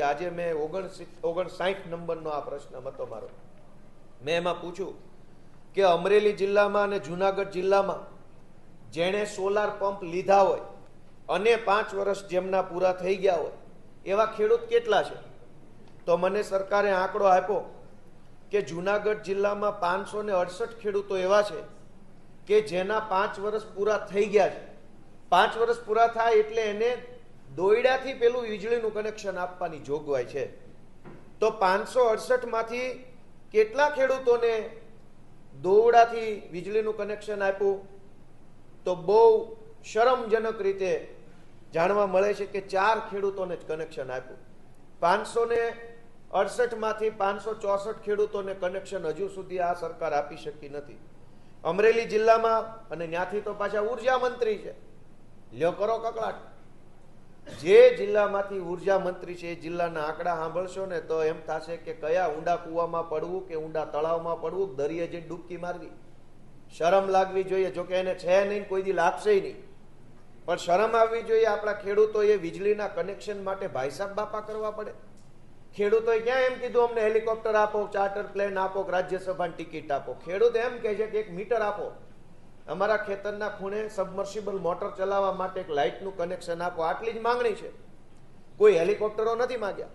આજે મેં 59 નંબરનો આ પ્રશ્ન હતો મારો. મેં એમાં પૂછ્યું કે અમરેલી જિલ્લામાં અને જુનાગઢ જિલ્લામાં જેણે સોલાર પંપ લીધા હોય અને 5 વર્ષ જેમના પૂરા થઈ ગયા હોય એવા ખેડૂત કેટલા છે? તો મને સરકારે આંકડો આપ્યો કે જુનાગઢ જિલ્લામાં 568 ખેડૂતો એવા છે કે જેના 5 વર્ષ પૂરા થઈ ગયા છે. 5 વર્ષ પૂરા થાય એટલે એને દોયડાથી પેલું વીજળીનું કનેક્શન આપવાની જોગવાઈ છે. તો 568 માંથી કેટલા ખેડૂતોને દોરડાથી વીજળીનું કનેક્શન આપ્યું? તો બહુ શરમજનક રીતે જાણવા મળે છે કે 4 ખેડૂતોને જ કનેક્શન આપ્યું. 568 માંથી 564 ખેડૂતોને કનેક્શન હજુ સુધી આ સરકાર આપી શકી નથી. અમરેલી જિલ્લામાં, અને ત્યાંથી તો પાછા ઉર્જા મંત્રી છે, લ્યો કરો કકળાટ. જે જિલ્લામાંથી ઉર્જા મંત્રી છે એ જિલ્લાના આંકડા સાંભળશો ને તો એમ થશે કે કયા ઊંડા કૂવામાં પડવું કે ઊંડા તળાવમાં પડવું, દરિયે જઈને ડૂબકી મારવી. શરમ લાગવી જોઈએ. જોકે એને છે નહીં, કોઈ દી લાગશે નહીં, પણ શરમ આવવી જોઈએ. આપણા ખેડૂતોએ વીજળીના કનેક્શન માટે ભાઈસાબ બાપા કરવા પડે. ખેડૂતોએ ક્યાં એમ કીધું અમને હેલિકોપ્ટર આપો, ચાર્ટર પ્લેન આપો, રાજ્યસભાની ટિકિટ આપો. ખેડૂત એમ કહે છે કે 1 મીટર આપો, અમારા ખેતરના ખૂણે સબમર્સિબલ મોટર ચલાવવા માટે એક લાઇટનું કનેક્શન આપો. આટલી જ માંગણી છે. કોઈ હેલિકોપ્ટરો નથી માંગ્યા.